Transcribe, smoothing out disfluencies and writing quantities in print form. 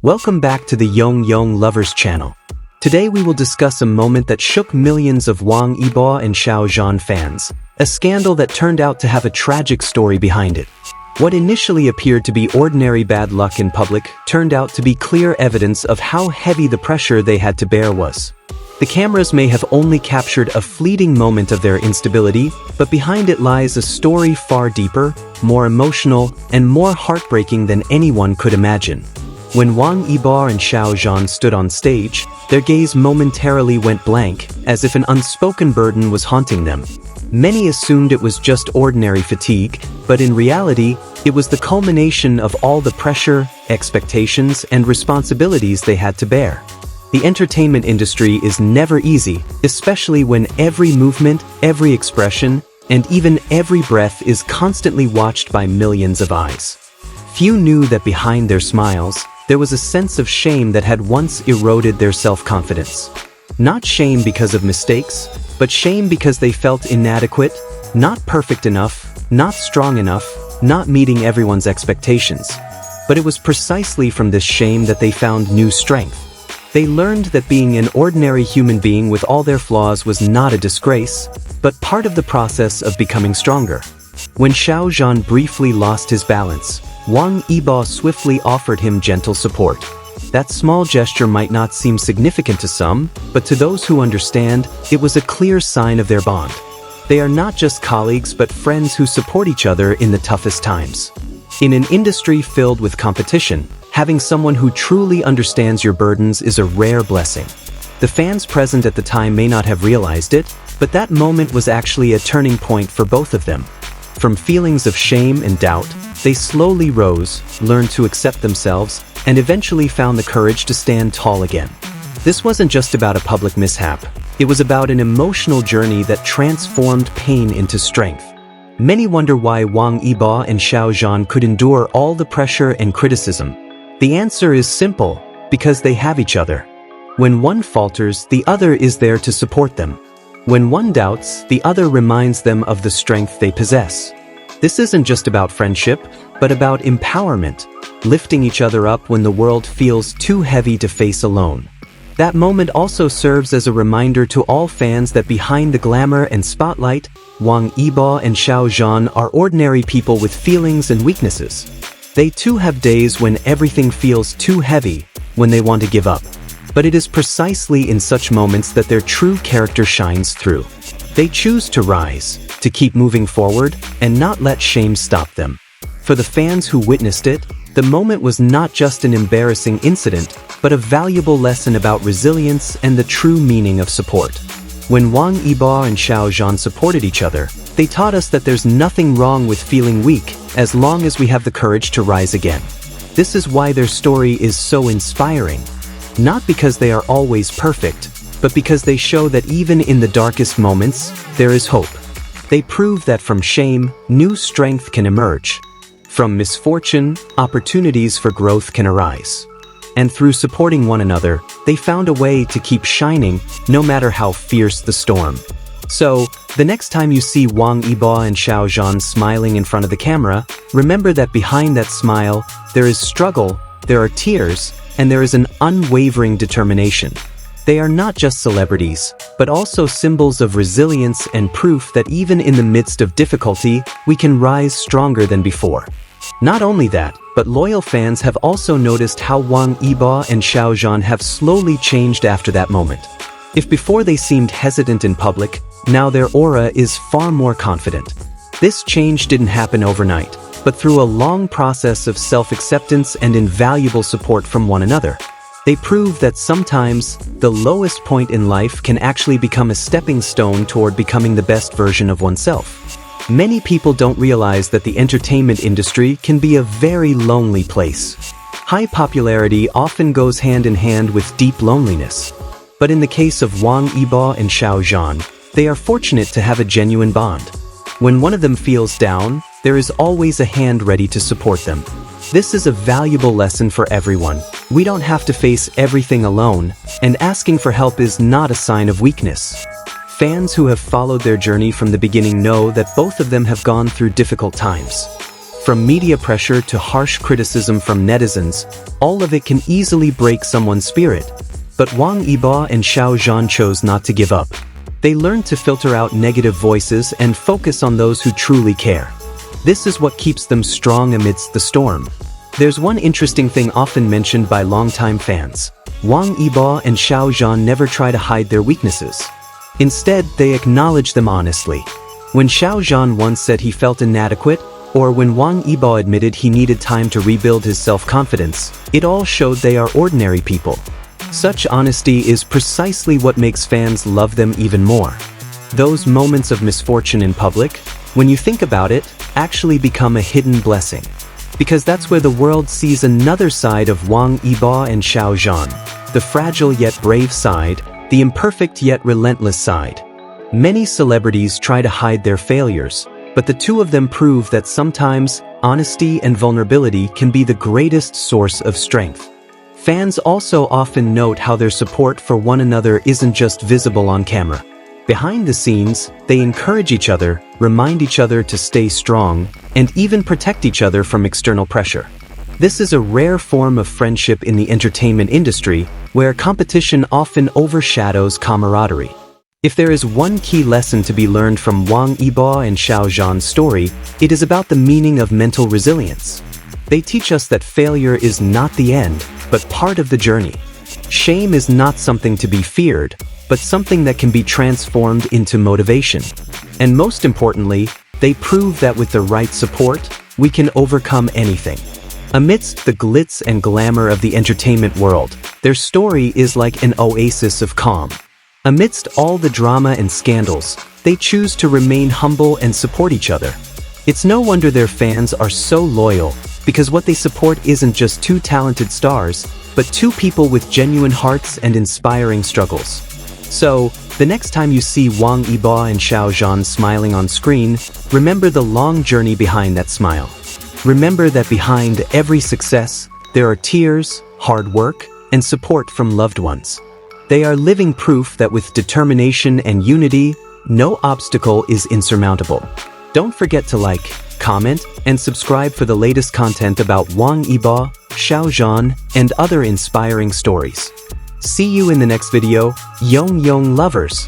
Welcome back to the Yong Lovers channel. Today we will discuss a moment that shook millions of Wang Yibo and Xiao Zhan fans, a scandal that turned out to have a tragic story behind it. What initially appeared to be ordinary bad luck in public turned out to be clear evidence of how heavy the pressure they had to bear was. The cameras may have only captured a fleeting moment of their instability, but behind it lies a story far deeper, more emotional, and more heartbreaking than anyone could imagine. When Wang Yibo and Xiao Zhan stood on stage, their gaze momentarily went blank, as if an unspoken burden was haunting them. Many assumed it was just ordinary fatigue, but in reality, it was the culmination of all the pressure, expectations, and responsibilities they had to bear. The entertainment industry is never easy, especially when every movement, every expression, and even every breath is constantly watched by millions of eyes. Few knew that behind their smiles, there was a sense of shame that had once eroded their self-confidence. Not shame because of mistakes, but shame because they felt inadequate, not perfect enough, not strong enough, not meeting everyone's expectations. But it was precisely from this shame that they found new strength. They learned that being an ordinary human being with all their flaws was not a disgrace, but part of the process of becoming stronger. When Xiao Zhan briefly lost his balance, Wang Yibo swiftly offered him gentle support. That small gesture might not seem significant to some, but to those who understand, it was a clear sign of their bond. They are not just colleagues but friends who support each other in the toughest times. In an industry filled with competition, having someone who truly understands your burdens is a rare blessing. The fans present at the time may not have realized it, but that moment was actually a turning point for both of them. From feelings of shame and doubt, they slowly rose, learned to accept themselves, and eventually found the courage to stand tall again. This wasn't just about a public mishap. It was about an emotional journey that transformed pain into strength. Many wonder why Wang Yibo and Xiao Zhan could endure all the pressure and criticism. The answer is simple: because they have each other. When one falters, the other is there to support them. When one doubts, the other reminds them of the strength they possess. This isn't just about friendship, but about empowerment, lifting each other up when the world feels too heavy to face alone. That moment also serves as a reminder to all fans that behind the glamour and spotlight, Wang Yibo and Xiao Zhan are ordinary people with feelings and weaknesses. They too have days when everything feels too heavy, when they want to give up. But it is precisely in such moments that their true character shines through. They choose to rise, to keep moving forward, and not let shame stop them. For the fans who witnessed it, the moment was not just an embarrassing incident, but a valuable lesson about resilience and the true meaning of support. When Wang Yibo and Xiao Zhan supported each other, they taught us that there's nothing wrong with feeling weak, as long as we have the courage to rise again. This is why their story is so inspiring. Not because they are always perfect, but because they show that even in the darkest moments, there is hope. They prove that from shame, new strength can emerge. From misfortune, opportunities for growth can arise. And through supporting one another, they found a way to keep shining, no matter how fierce the storm. So, the next time you see Wang Yibo and Xiao Zhan smiling in front of the camera, remember that behind that smile, there is struggle, there are tears, and there is an unwavering determination. They are not just celebrities, but also symbols of resilience and proof that even in the midst of difficulty, we can rise stronger than before. Not only that, but loyal fans have also noticed how Wang Yibo and Xiao Zhan have slowly changed after that moment. If before they seemed hesitant in public, now their aura is far more confident. This change didn't happen overnight, but through a long process of self-acceptance and invaluable support from one another. They prove that sometimes, the lowest point in life can actually become a stepping stone toward becoming the best version of oneself. Many people don't realize that the entertainment industry can be a very lonely place. High popularity often goes hand in hand with deep loneliness. But in the case of Wang Yibo and Xiao Zhan, they are fortunate to have a genuine bond. When one of them feels down, there is always a hand ready to support them. This is a valuable lesson for everyone. We don't have to face everything alone, and asking for help is not a sign of weakness. Fans who have followed their journey from the beginning know that both of them have gone through difficult times. From media pressure to harsh criticism from netizens, all of it can easily break someone's spirit. But Wang Yibo and Xiao Zhan chose not to give up. They learned to filter out negative voices and focus on those who truly care. This is what keeps them strong amidst the storm. There's one interesting thing often mentioned by longtime fans. Wang Yibo and Xiao Zhan never try to hide their weaknesses. Instead, they acknowledge them honestly. When Xiao Zhan once said he felt inadequate, or when Wang Yibo admitted he needed time to rebuild his self-confidence, it all showed they are ordinary people. Such honesty is precisely what makes fans love them even more. Those moments of misfortune in public, when you think about it, actually become a hidden blessing. Because that's where the world sees another side of Wang Yibo and Xiao Zhan, the fragile yet brave side, the imperfect yet relentless side. Many celebrities try to hide their failures, but the two of them prove that sometimes honesty and vulnerability can be the greatest source of strength. Fans also often note how their support for one another isn't just visible on camera. Behind the scenes, they encourage each other, remind each other to stay strong, and even protect each other from external pressure. This is a rare form of friendship in the entertainment industry, where competition often overshadows camaraderie. If there is one key lesson to be learned from Wang Yibo and Xiao Zhan's story, it is about the meaning of mental resilience. They teach us that failure is not the end, but part of the journey. Shame is not something to be feared, but something that can be transformed into motivation. And most importantly, they prove that with the right support, we can overcome anything. Amidst the glitz and glamour of the entertainment world, their story is like an oasis of calm. Amidst all the drama and scandals, they choose to remain humble and support each other. It's no wonder their fans are so loyal, because what they support isn't just two talented stars, but two people with genuine hearts and inspiring struggles. So, the next time you see Wang Yibo and Xiao Zhan smiling on screen, remember the long journey behind that smile. Remember that behind every success, there are tears, hard work, and support from loved ones. They are living proof that with determination and unity, no obstacle is insurmountable. Don't forget to like, comment, and subscribe for the latest content about Wang Yibo, Xiao Zhan, and other inspiring stories. See you in the next video, Yong lovers!